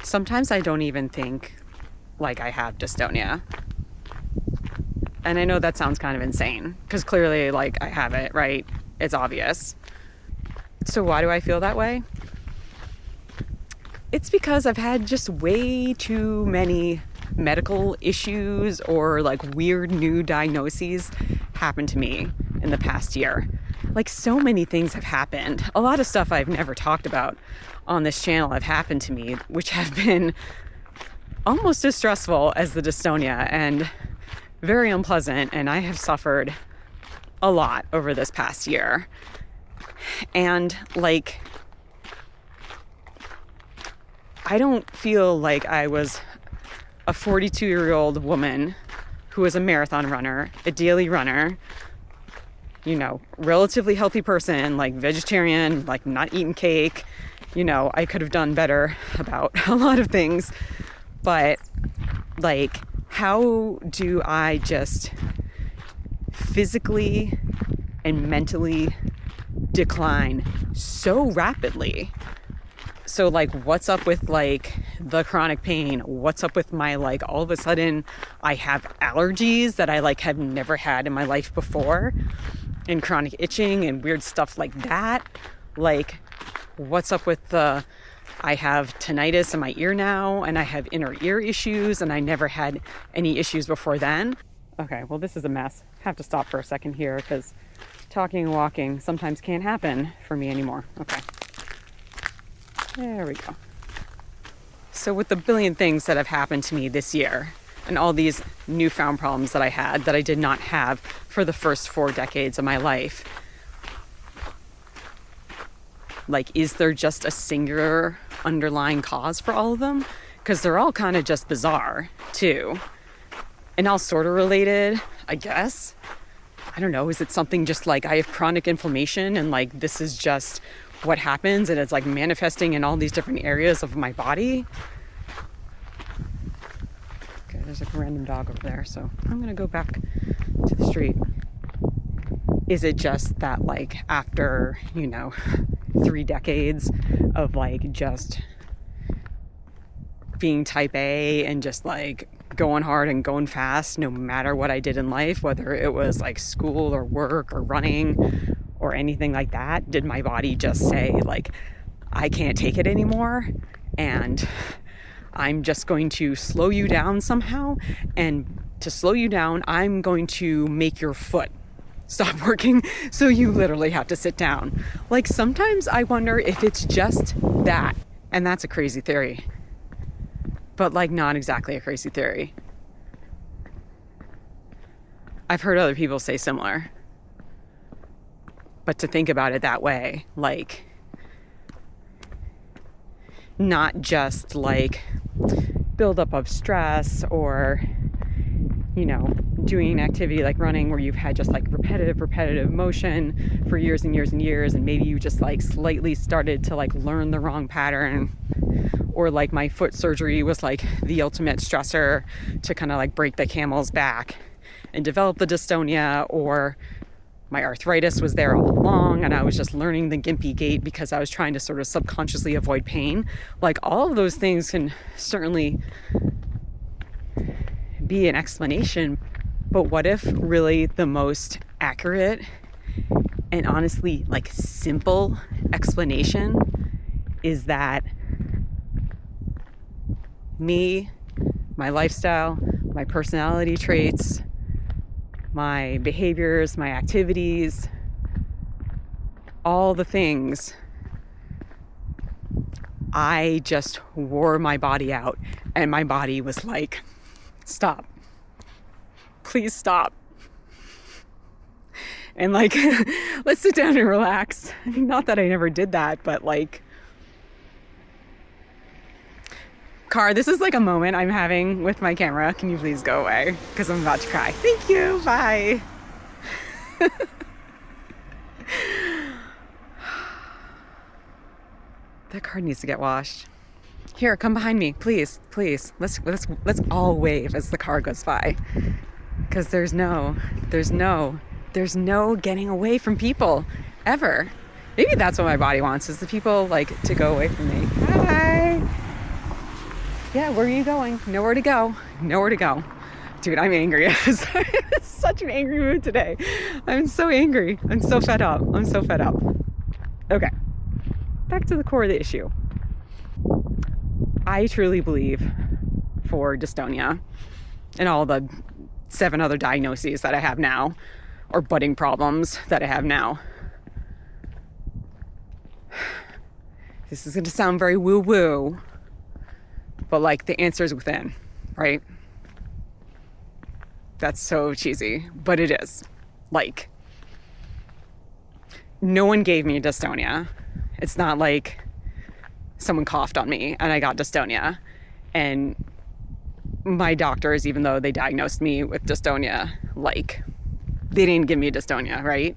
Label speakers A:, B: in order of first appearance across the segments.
A: Sometimes I don't even think like I have dystonia. And I know that sounds kind of insane because clearly like I have it, right? It's obvious. So why do I feel that way? It's because I've had just way too many medical issues or like weird new diagnoses happen to me in the past year. Like so many things have happened. A lot of stuff I've never talked about on this channel have happened to me, which have been almost as stressful as the dystonia and very unpleasant. And I have suffered a lot over this past year. And like, I don't feel like I was a 42-year-old woman who was a marathon runner, a daily runner, you know, relatively healthy person, like vegetarian, like not eating cake. You know, I could have done better about a lot of things. But like, how do I just physically and mentally decline so rapidly? So like, what's up with like the chronic pain? What's up with my like, all of a sudden I have allergies that I like have never had in my life before, and chronic itching and weird stuff like that. Like, what's up with I have tinnitus in my ear now, and I have inner ear issues, and I never had any issues before then. Okay, well, this is a mess. Have to stop for a second here because talking and walking sometimes can't happen for me anymore. Okay. There we go. So with the billion things that have happened to me this year and all these newfound problems that I had that I did not have for the first 4 decades of my life, like, is there just a singular underlying cause for all of them? Because they're all kind of just bizarre too, and all sort of related, I guess. I don't know. Is it something just like I have chronic inflammation and like this is just what happens and it's like manifesting in all these different areas of my body? Okay, there's like a random dog over there, so I'm gonna go back to the street. Is it just that like after, you know, 3 decades of like just being type A and just like going hard and going fast no matter what I did in life, whether it was like school or work or running or anything like that, did my body just say like, I can't take it anymore and I'm just going to slow you down somehow, and to slow you down I'm going to make your foot stop working so you literally have to sit down. Like, sometimes I wonder if it's just that, and that's a crazy theory, but like not exactly a crazy theory. I've heard other people say similar, but to think about it that way, like not just like buildup of stress or, you know, doing an activity like running where you've had just like repetitive motion for years and years and years, and maybe you just like slightly started to like learn the wrong pattern, or like my foot surgery was like the ultimate stressor to kind of like break the camel's back and develop the dystonia, or my arthritis was there all along and I was just learning the gimpy gait because I was trying to sort of subconsciously avoid pain. Like, all of those things can certainly be an explanation, but what if really the most accurate and honestly like simple explanation is that me, my lifestyle, my personality traits, my behaviors, my activities, all the things, I just wore my body out, and my body was like, stop, please stop, and like let's sit down and relax. I mean, not that I never did that, but like, car, this is like a moment I'm having with my camera. Can you please go away? Because I'm about to cry. Thank you. Bye. That car needs to get washed. Here, come behind me, please, please. Let's all wave as the car goes by. Because there's no getting away from people ever. Maybe that's what my body wants, is the people like to go away from me. Hi. Yeah, where are you going? Nowhere to go. Nowhere to go. Dude, I'm angry. I'm in such an angry mood today. I'm so angry. I'm so fed up. I'm so fed up. Okay. Back to the core of the issue. I truly believe for dystonia and all the 7 other diagnoses that I have now, or budding problems that I have now. This is going to sound very woo-woo, but like the answer is within, right? That's so cheesy, but it is. Like, no one gave me dystonia. It's not like someone coughed on me and I got dystonia. And my doctors, even though they diagnosed me with dystonia, like, they didn't give me dystonia, right?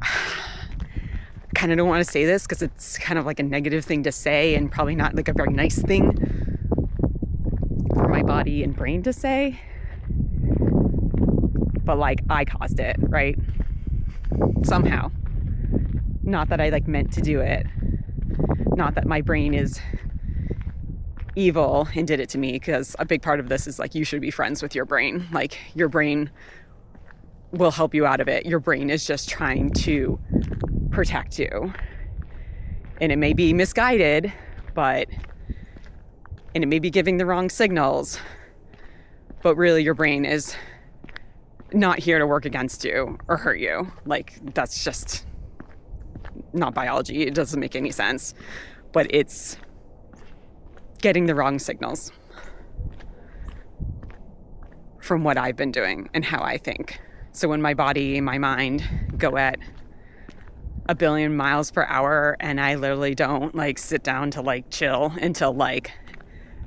A: I kind of don't want to say this because it's kind of like a negative thing to say and probably not like a very nice thing for my body and brain to say. But like, I caused it, right? Somehow. Not that I like meant to do it. Not that my brain is evil and did it to me, because a big part of this is like, you should be friends with your brain. Like, your brain will help you out of it. Your brain is just trying to protect you. And it may be misguided, and it may be giving the wrong signals, but really your brain is not here to work against you or hurt you. Like, that's just not biology. It doesn't make any sense. But it's getting the wrong signals from what I've been doing and how I think. So when my body and my mind go at 1 billion miles per hour and I literally don't like sit down to like chill until like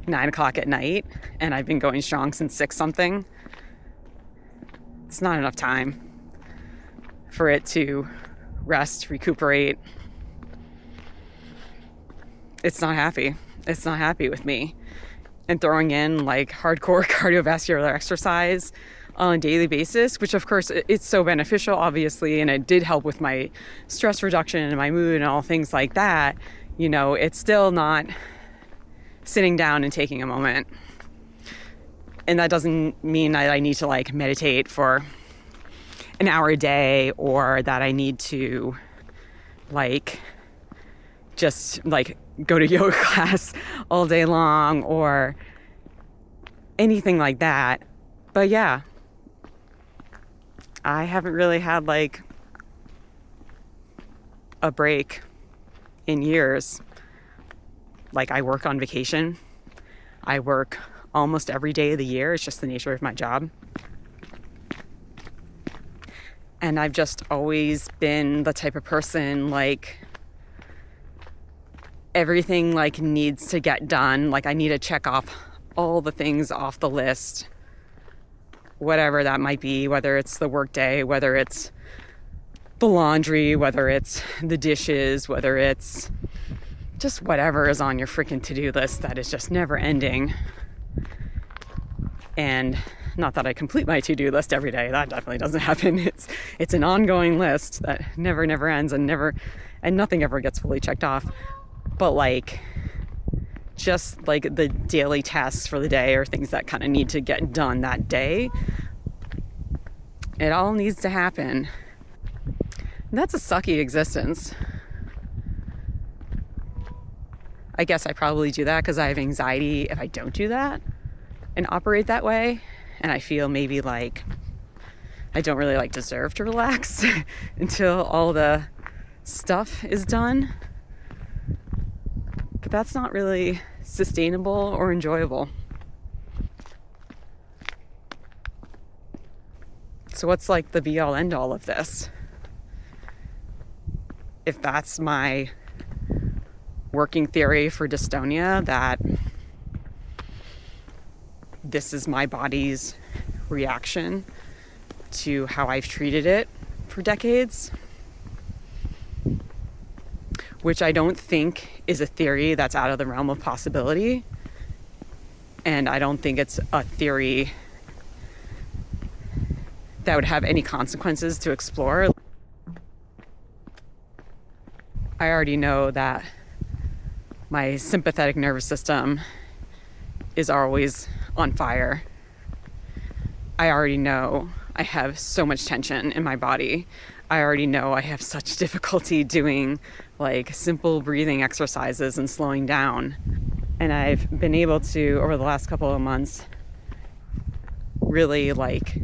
A: 9 o'clock at night, and I've been going strong since 6 something, it's not enough time for it to rest, recuperate. It's not happy. It's not happy with me. And throwing in like hardcore cardiovascular exercise on a daily basis, which of course it's so beneficial, obviously, and it did help with my stress reduction and my mood and all things like that, you know, it's still not sitting down and taking a moment. And that doesn't mean that I need to like meditate for an hour a day, or that I need to like just like go to yoga class all day long or anything like that. But yeah, I haven't really had like a break in years. Like, I work on vacation. I work almost every day of the year. It's just the nature of my job. And I've just always been the type of person, like, everything like needs to get done. Like, I need to check off all the things off the list, whatever that might be, whether it's the work day, whether it's the laundry, whether it's the dishes, whether it's just whatever is on your freaking to-do list that is just never ending. And not that I complete my to-do list every day. That definitely doesn't happen. It's an ongoing list that never ends and nothing ever gets fully checked off. But like, just like the daily tasks for the day or things that kind of need to get done that day, it all needs to happen. And that's a sucky existence. I guess I probably do that because I have anxiety if I don't do that and operate that way. And I feel maybe like I don't really like deserve to relax until all the stuff is done. But that's not really sustainable or enjoyable. So what's like the be all end all of this? If that's my working theory for dystonia, that this is my body's reaction to how I've treated it for decades, which I don't think is a theory that's out of the realm of possibility. And I don't think it's a theory that would have any consequences to explore. I already know that my sympathetic nervous system is always on fire. I already know I have so much tension in my body. I already know I have such difficulty doing like simple breathing exercises and slowing down. And I've been able to, over the last couple of months, really like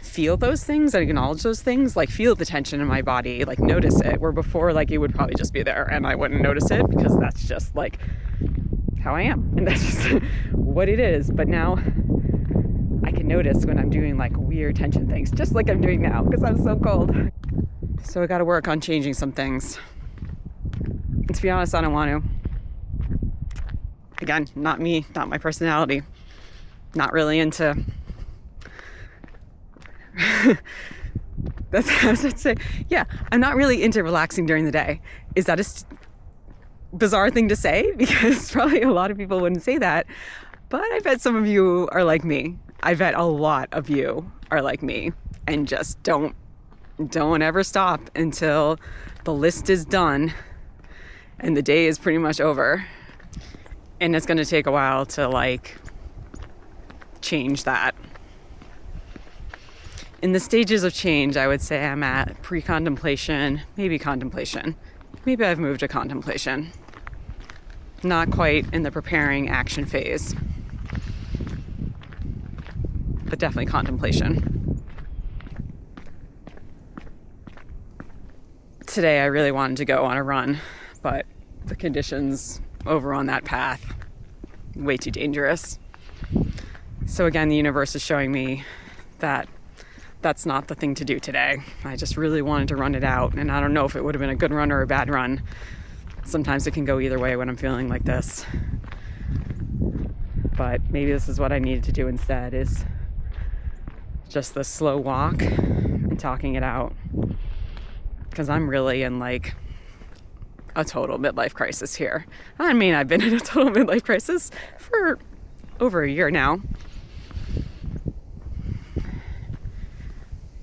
A: feel those things and acknowledge those things, like feel the tension in my body, like notice it, where before like it would probably just be there and I wouldn't notice it because that's just like how I am and that's just what it is. But now I can notice when I'm doing like weird tension things, just like I'm doing now because I'm so cold. So I got to work on changing some things. And to be honest, I don't want to. Again, not me, not my personality, not really into that's how I would say. Yeah, I'm not really into relaxing during the day. Is that a bizarre thing to say? Because probably a lot of people wouldn't say that. But I bet some of you are like me. I bet a lot of you are like me and just don't ever stop until the list is done and the day is pretty much over. And it's going to take a while to like change that. In the stages of change, I would say I'm at pre-contemplation, maybe contemplation. Maybe I've moved to contemplation. Not quite in the preparing action phase, but definitely contemplation. Today, I really wanted to go on a run, but the conditions over on that path, way too dangerous. So again, the universe is showing me that that's not the thing to do today. I just really wanted to run it out, and I don't know if it would have been a good run or a bad run. Sometimes it can go either way when I'm feeling like this. But maybe this is what I needed to do instead, is just the slow walk and talking it out. Because I'm really in like a total midlife crisis here. I mean, I've been in a total midlife crisis for over a year now.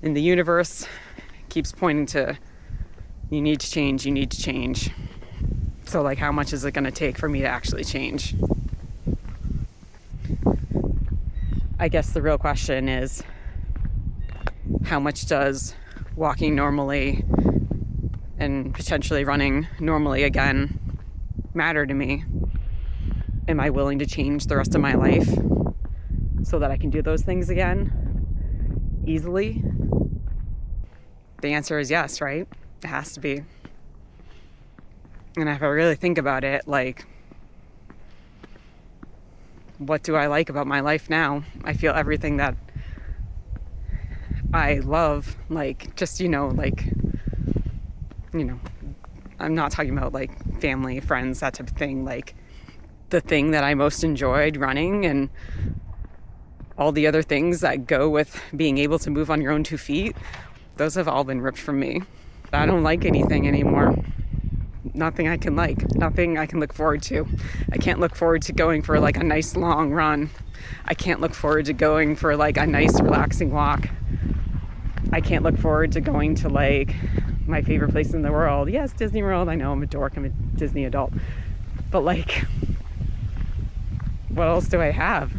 A: And the universe keeps pointing to, you need to change, you need to change. So like, how much is it going to take for me to actually change? I guess the real question is, how much does walking normally and potentially running normally again matter to me? Am I willing to change the rest of my life so that I can do those things again easily? The answer is yes, right? It has to be. And if I really think about it, like, what do I like about my life now? I feel everything that I love, like, just, I'm not talking about like family, friends, that type of thing. Like, the thing that I most enjoyed running and all the other things that go with being able to move on your own 2 feet, those have all been ripped from me. I don't like anything anymore. Nothing I can like, nothing I can look forward to. I can't look forward to going for like a nice long run. I can't look forward to going for like a nice relaxing walk. I can't look forward to going to like my favorite place in the world. Yes, Disney World. I know I'm a dork, I'm a Disney adult. But like, what else do I have?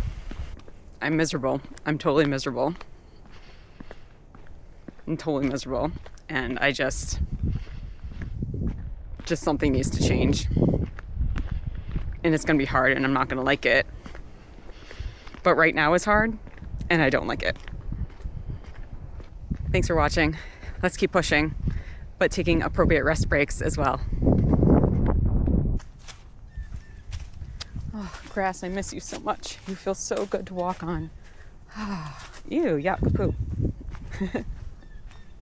A: I'm miserable. I'm totally miserable. I'm totally miserable. And I just something needs to change. And it's gonna be hard and I'm not gonna like it. But right now it's hard and I don't like it. Thanks for watching. Let's keep pushing, but taking appropriate rest breaks as well. Oh, grass, I miss you so much. You feel so good to walk on. Ew, yuck, poop.